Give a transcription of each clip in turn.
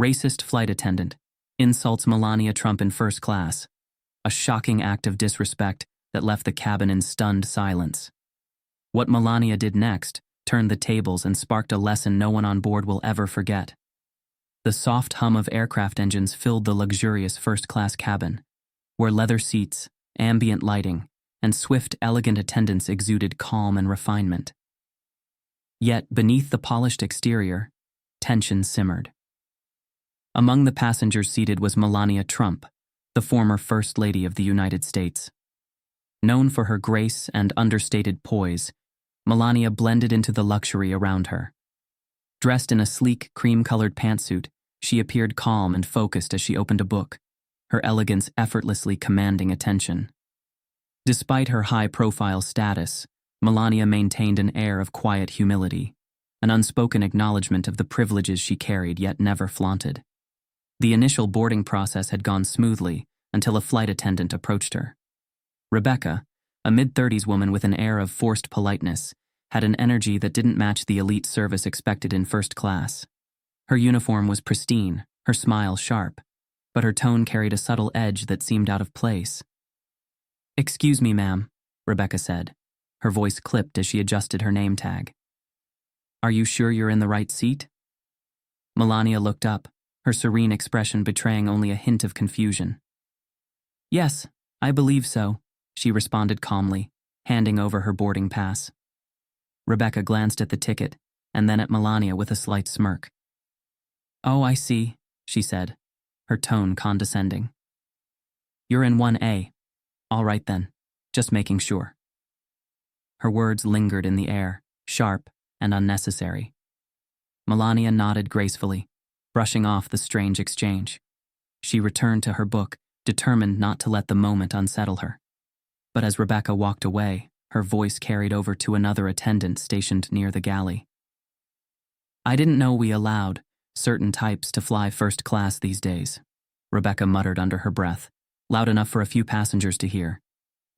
Racist flight attendant insults Melania Trump in first class. A shocking act of disrespect that left the cabin in stunned silence. What Melania did next turned the tables and sparked a lesson no one on board will ever forget. The soft hum of aircraft engines filled the luxurious first-class cabin, where leather seats, ambient lighting, and swift, elegant attendants exuded calm and refinement. Yet, beneath the polished exterior, tension simmered. Among the passengers seated was Melania Trump, the former First Lady of the United States. Known for her grace and understated poise, Melania blended into the luxury around her. Dressed in a sleek, cream-colored pantsuit, she appeared calm and focused as she opened a book, her elegance effortlessly commanding attention. Despite her high-profile status, Melania maintained an air of quiet humility, an unspoken acknowledgement of the privileges she carried yet never flaunted. The initial boarding process had gone smoothly until a flight attendant approached her. Rebecca, a mid-30s woman with an air of forced politeness, had an energy that didn't match the elite service expected in first class. Her uniform was pristine, her smile sharp, but her tone carried a subtle edge that seemed out of place. "Excuse me, ma'am," Rebecca said. Her voice clipped as she adjusted her name tag. "Are you sure you're in the right seat?" Melania looked up, her serene expression betraying only a hint of confusion. "Yes, I believe so," she responded calmly, handing over her boarding pass. Rebecca glanced at the ticket, and then at Melania with a slight smirk. "Oh, I see," she said, her tone condescending. "You're in 1A. All right then, just making sure." Her words lingered in the air, sharp and unnecessary. Melania nodded gracefully, brushing off the strange exchange. She returned to her book, determined not to let the moment unsettle her. But as Rebecca walked away, her voice carried over to another attendant stationed near the galley. "I didn't know we allowed certain types to fly first class these days," Rebecca muttered under her breath, loud enough for a few passengers to hear.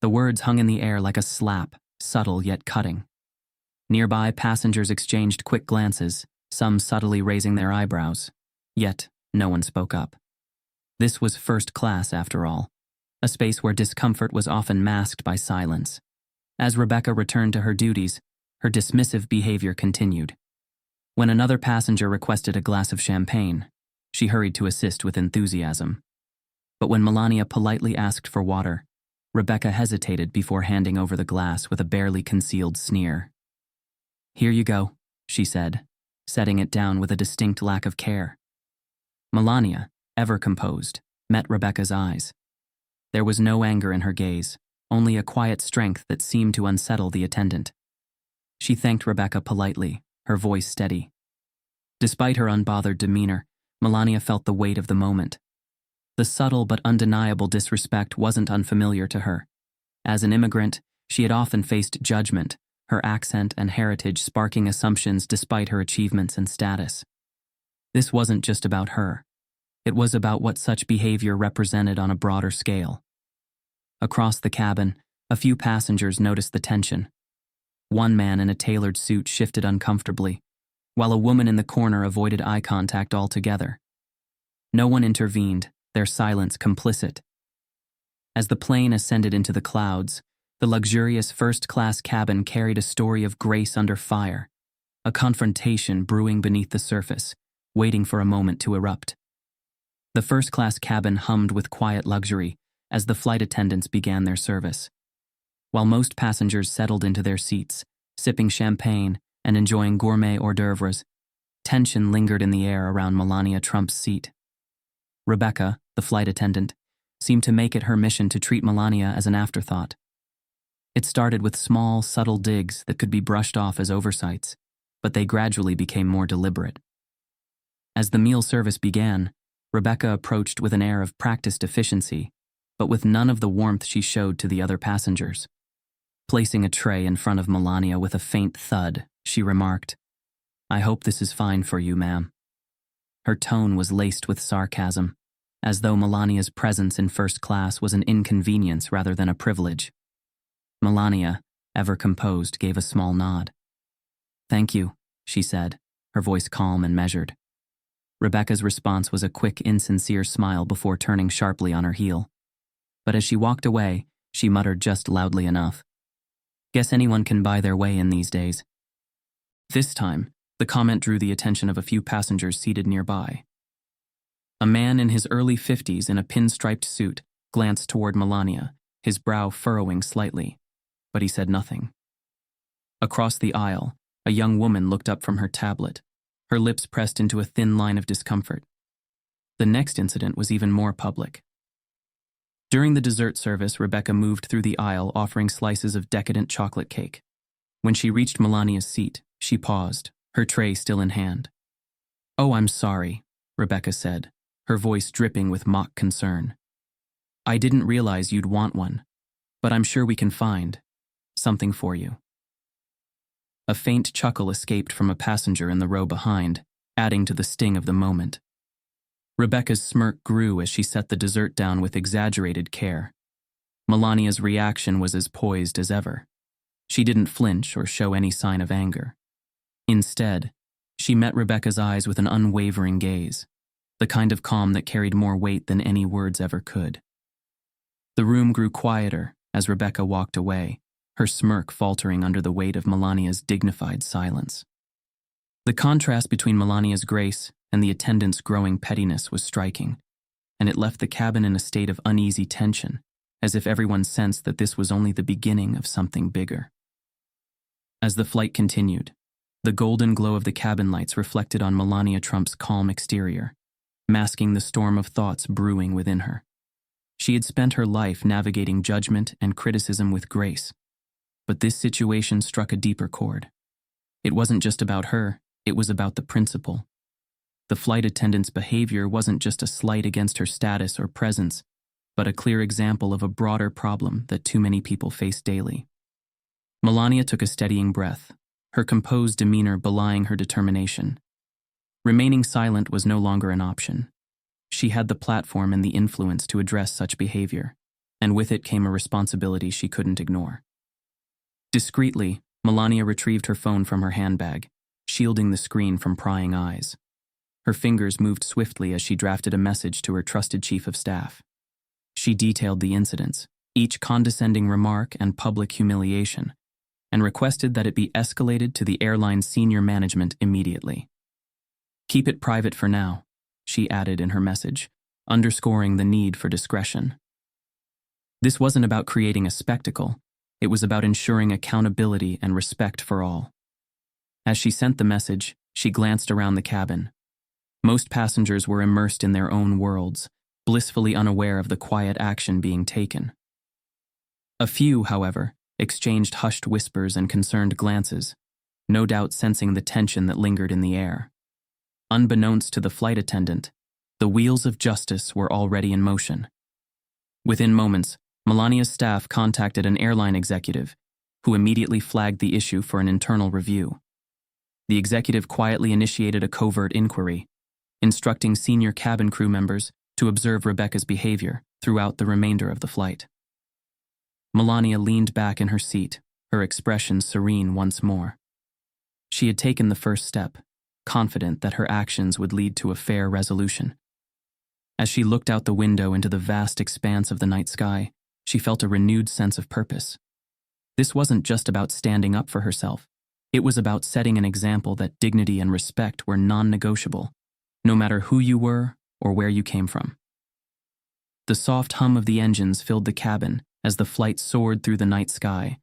The words hung in the air like a slap, subtle yet cutting. Nearby, passengers exchanged quick glances, some subtly raising their eyebrows. Yet, no one spoke up. This was first class, after all, a space where discomfort was often masked by silence. As Rebecca returned to her duties, her dismissive behavior continued. When another passenger requested a glass of champagne, she hurried to assist with enthusiasm. But when Melania politely asked for water, Rebecca hesitated before handing over the glass with a barely concealed sneer. "Here you go," she said, setting it down with a distinct lack of care. Melania, ever composed, met Rebecca's eyes. There was no anger in her gaze, only a quiet strength that seemed to unsettle the attendant. She thanked Rebecca politely, her voice steady. Despite her unbothered demeanor, Melania felt the weight of the moment. The subtle but undeniable disrespect wasn't unfamiliar to her. As an immigrant, she had often faced judgment, her accent and heritage sparking assumptions despite her achievements and status. This wasn't just about her. It was about what such behavior represented on a broader scale. Across the cabin, a few passengers noticed the tension. One man in a tailored suit shifted uncomfortably, while a woman in the corner avoided eye contact altogether. No one intervened, their silence complicit. As the plane ascended into the clouds, the luxurious first-class cabin carried a story of grace under fire, a confrontation brewing beneath the surface, waiting for a moment to erupt. The first-class cabin hummed with quiet luxury as the flight attendants began their service. While most passengers settled into their seats, sipping champagne and enjoying gourmet hors d'oeuvres, tension lingered in the air around Melania Trump's seat. Rebecca, the flight attendant, seemed to make it her mission to treat Melania as an afterthought. It started with small, subtle digs that could be brushed off as oversights, but they gradually became more deliberate. As the meal service began, Rebecca approached with an air of practiced efficiency, but with none of the warmth she showed to the other passengers. Placing a tray in front of Melania with a faint thud, she remarked, "I hope this is fine for you, ma'am." Her tone was laced with sarcasm, as though Melania's presence in first class was an inconvenience rather than a privilege. Melania, ever composed, gave a small nod. "Thank you," she said, her voice calm and measured. Rebecca's response was a quick, insincere smile before turning sharply on her heel. But as she walked away, she muttered just loudly enough, "Guess anyone can buy their way in these days." This time, the comment drew the attention of a few passengers seated nearby. A man in his early 50s in a pinstriped suit glanced toward Melania, his brow furrowing slightly, but he said nothing. Across the aisle, a young woman looked up from her tablet, her lips pressed into a thin line of discomfort. The next incident was even more public. During the dessert service, Rebecca moved through the aisle offering slices of decadent chocolate cake. When she reached Melania's seat, she paused, her tray still in hand. "Oh, I'm sorry," Rebecca said, her voice dripping with mock concern. "I didn't realize you'd want one, but I'm sure we can find something for you." A faint chuckle escaped from a passenger in the row behind, adding to the sting of the moment. Rebecca's smirk grew as she set the dessert down with exaggerated care. Melania's reaction was as poised as ever. She didn't flinch or show any sign of anger. Instead, she met Rebecca's eyes with an unwavering gaze, the kind of calm that carried more weight than any words ever could. The room grew quieter as Rebecca walked away, her smirk faltering under the weight of Melania's dignified silence. The contrast between Melania's grace and the attendant's growing pettiness was striking, and it left the cabin in a state of uneasy tension, as if everyone sensed that this was only the beginning of something bigger. As the flight continued, the golden glow of the cabin lights reflected on Melania Trump's calm exterior, masking the storm of thoughts brewing within her. She had spent her life navigating judgment and criticism with grace, but this situation struck a deeper chord. It wasn't just about her, it was about the principle. The flight attendant's behavior wasn't just a slight against her status or presence, but a clear example of a broader problem that too many people face daily. Melania took a steadying breath, her composed demeanor belying her determination. Remaining silent was no longer an option. She had the platform and the influence to address such behavior, and with it came a responsibility she couldn't ignore. Discreetly, Melania retrieved her phone from her handbag, shielding the screen from prying eyes. Her fingers moved swiftly as she drafted a message to her trusted chief of staff. She detailed the incidents, each condescending remark and public humiliation, and requested that it be escalated to the airline's senior management immediately. "Keep it private for now," she added in her message, underscoring the need for discretion. This wasn't about creating a spectacle. It was about ensuring accountability and respect for all. As she sent the message, she glanced around the cabin. Most passengers were immersed in their own worlds, blissfully unaware of the quiet action being taken. A few, however, exchanged hushed whispers and concerned glances, no doubt sensing the tension that lingered in the air. Unbeknownst to the flight attendant, the wheels of justice were already in motion. Within moments, Melania's staff contacted an airline executive, who immediately flagged the issue for an internal review. The executive quietly initiated a covert inquiry, instructing senior cabin crew members to observe Rebecca's behavior throughout the remainder of the flight. Melania leaned back in her seat, her expression serene once more. She had taken the first step, confident that her actions would lead to a fair resolution. As she looked out the window into the vast expanse of the night sky, she felt a renewed sense of purpose. This wasn't just about standing up for herself. It was about setting an example that dignity and respect were non-negotiable, no matter who you were or where you came from. The soft hum of the engines filled the cabin as the flight soared through the night sky,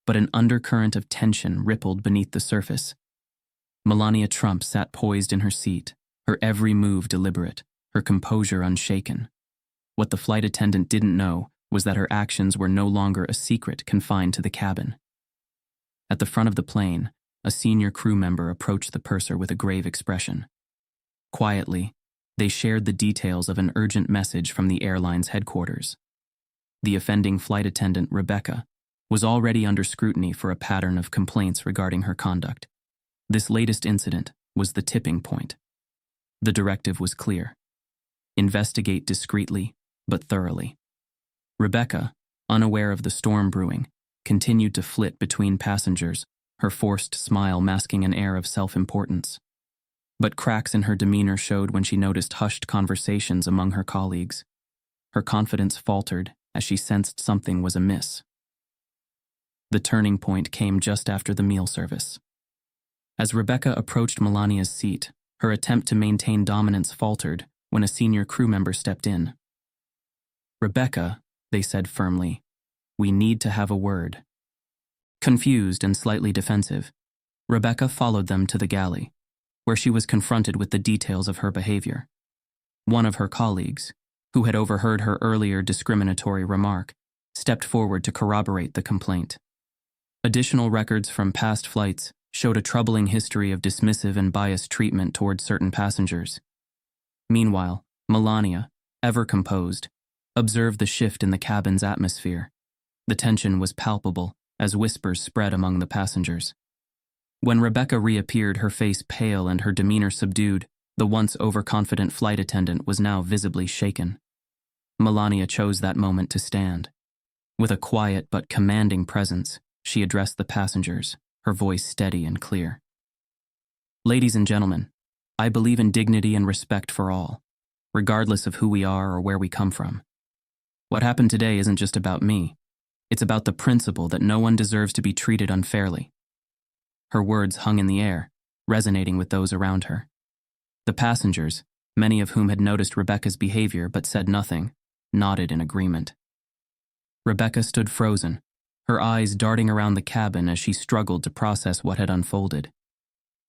but an undercurrent of tension rippled beneath the surface. Melania Trump sat poised in her seat, her every move deliberate, her composure unshaken. What the flight attendant didn't know was that her actions were no longer a secret confined to the cabin. At the front of the plane, a senior crew member approached the purser with a grave expression. Quietly, they shared the details of an urgent message from the airline's headquarters. The offending flight attendant, Rebecca, was already under scrutiny for a pattern of complaints regarding her conduct. This latest incident was the tipping point. The directive was clear. Investigate discreetly, but thoroughly. Rebecca, unaware of the storm brewing, continued to flit between passengers, her forced smile masking an air of self-importance. But cracks in her demeanor showed when she noticed hushed conversations among her colleagues. Her confidence faltered as she sensed something was amiss. The turning point came just after the meal service. As Rebecca approached Melania's seat, her attempt to maintain dominance faltered when a senior crew member stepped in. "Rebecca," they said firmly, "we need to have a word." Confused and slightly defensive, Rebecca followed them to the galley, where she was confronted with the details of her behavior. One of her colleagues, who had overheard her earlier discriminatory remark, stepped forward to corroborate the complaint. Additional records from past flights showed a troubling history of dismissive and biased treatment toward certain passengers. Meanwhile, Melania, ever composed, observed the shift in the cabin's atmosphere. The tension was palpable as whispers spread among the passengers. When Rebecca reappeared, her face pale and her demeanor subdued, the once overconfident flight attendant was now visibly shaken. Melania chose that moment to stand. With a quiet but commanding presence, she addressed the passengers, her voice steady and clear. "Ladies and gentlemen, I believe in dignity and respect for all, regardless of who we are or where we come from. What happened today isn't just about me. It's about the principle that no one deserves to be treated unfairly." Her words hung in the air, resonating with those around her. The passengers, many of whom had noticed Rebecca's behavior but said nothing, nodded in agreement. Rebecca stood frozen, her eyes darting around the cabin as she struggled to process what had unfolded.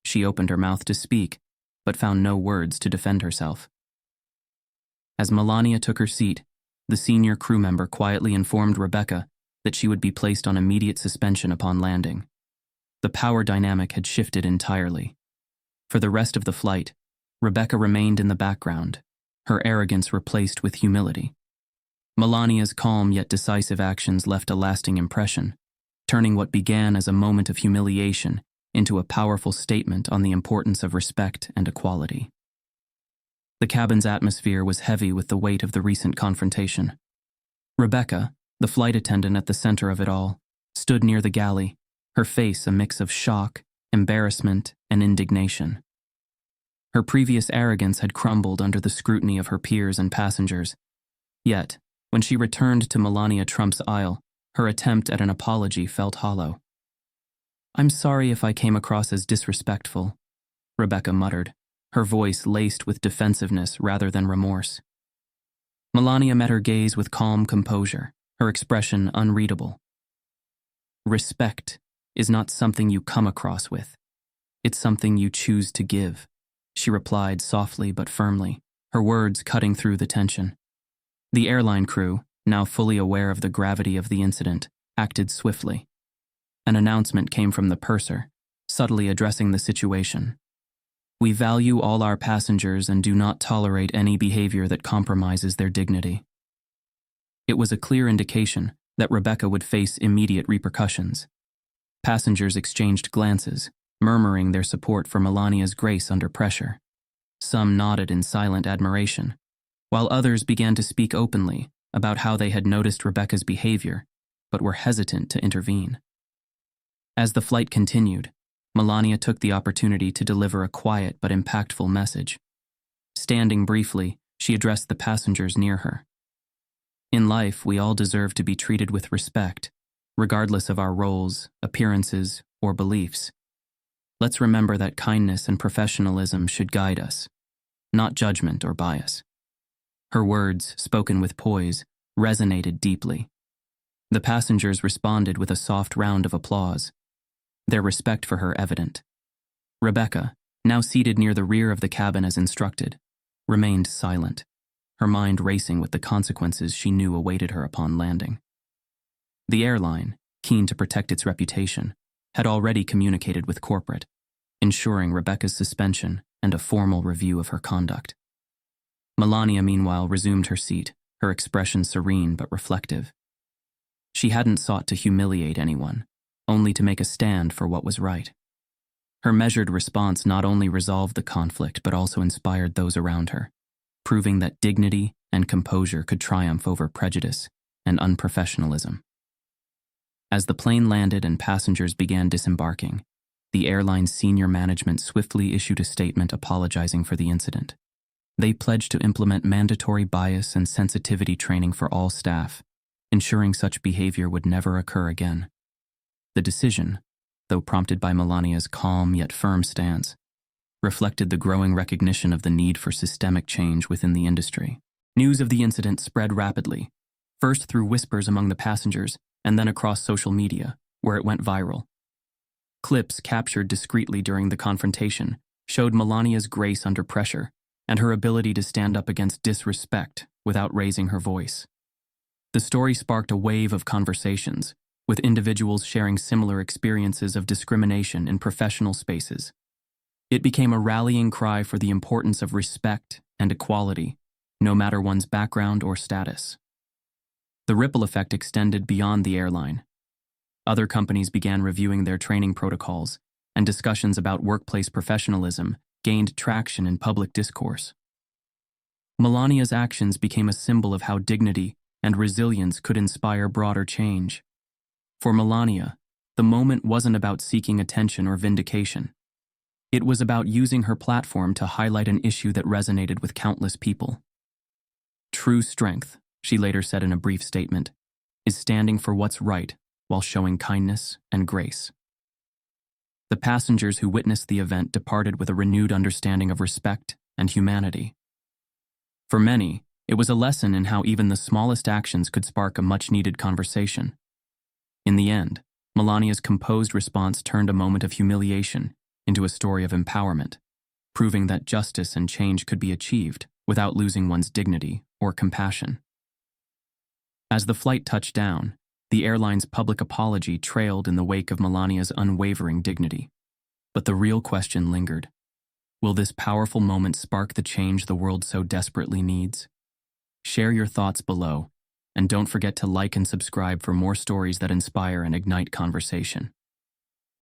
She opened her mouth to speak, but found no words to defend herself. As Melania took her seat, the senior crew member quietly informed Rebecca that she would be placed on immediate suspension upon landing. The power dynamic had shifted entirely. For the rest of the flight, Rebecca remained in the background, her arrogance replaced with humility. Melania's calm yet decisive actions left a lasting impression, turning what began as a moment of humiliation into a powerful statement on the importance of respect and equality. The cabin's atmosphere was heavy with the weight of the recent confrontation. Rebecca, the flight attendant at the center of it all, stood near the galley, her face a mix of shock, embarrassment, and indignation. Her previous arrogance had crumbled under the scrutiny of her peers and passengers. Yet, when she returned to Melania Trump's aisle, her attempt at an apology felt hollow. "I'm sorry if I came across as disrespectful," Rebecca muttered, her voice laced with defensiveness rather than remorse. Melania met her gaze with calm composure, her expression unreadable. "Respect is not something you come across with. It's something you choose to give," she replied softly but firmly, her words cutting through the tension. The airline crew, now fully aware of the gravity of the incident, acted swiftly. An announcement came from the purser, subtly addressing the situation. "We value all our passengers and do not tolerate any behavior that compromises their dignity." It was a clear indication that Rebecca would face immediate repercussions. Passengers exchanged glances, murmuring their support for Melania's grace under pressure. Some nodded in silent admiration, while others began to speak openly about how they had noticed Rebecca's behavior, but were hesitant to intervene. As the flight continued, Melania took the opportunity to deliver a quiet but impactful message. Standing briefly, she addressed the passengers near her. "In life, we all deserve to be treated with respect, regardless of our roles, appearances, or beliefs. Let's remember that kindness and professionalism should guide us, not judgment or bias." Her words, spoken with poise, resonated deeply. The passengers responded with a soft round of applause, their respect for her evident. Rebecca, now seated near the rear of the cabin as instructed, remained silent, her mind racing with the consequences she knew awaited her upon landing. The airline, keen to protect its reputation, had already communicated with corporate, ensuring Rebecca's suspension and a formal review of her conduct. Melania, meanwhile, resumed her seat, her expression serene but reflective. She hadn't sought to humiliate anyone, only to make a stand for what was right. Her measured response not only resolved the conflict but also inspired those around her, proving that dignity and composure could triumph over prejudice and unprofessionalism. As the plane landed and passengers began disembarking, the airline's senior management swiftly issued a statement apologizing for the incident. They pledged to implement mandatory bias and sensitivity training for all staff, ensuring such behavior would never occur again. The decision, though prompted by Melania's calm yet firm stance, reflected the growing recognition of the need for systemic change within the industry. News of the incident spread rapidly, first through whispers among the passengers and then across social media, where it went viral. Clips captured discreetly during the confrontation showed Melania's grace under pressure and her ability to stand up against disrespect without raising her voice. The story sparked a wave of conversations, with individuals sharing similar experiences of discrimination in professional spaces. It became a rallying cry for the importance of respect and equality, no matter one's background or status. The ripple effect extended beyond the airline. Other companies began reviewing their training protocols, and discussions about workplace professionalism gained traction in public discourse. Melania's actions became a symbol of how dignity and resilience could inspire broader change. For Melania, the moment wasn't about seeking attention or vindication. It was about using her platform to highlight an issue that resonated with countless people. True strength, she later said in a brief statement, is standing for what's right while showing kindness and grace. The passengers who witnessed the event departed with a renewed understanding of respect and humanity. For many, it was a lesson in how even the smallest actions could spark a much-needed conversation. In the end, Melania's composed response turned a moment of humiliation into a story of empowerment, proving that justice and change could be achieved without losing one's dignity or compassion. As the flight touched down, the airline's public apology trailed in the wake of Melania's unwavering dignity. But the real question lingered. Will this powerful moment spark the change the world so desperately needs? Share your thoughts below, and don't forget to like and subscribe for more stories that inspire and ignite conversation.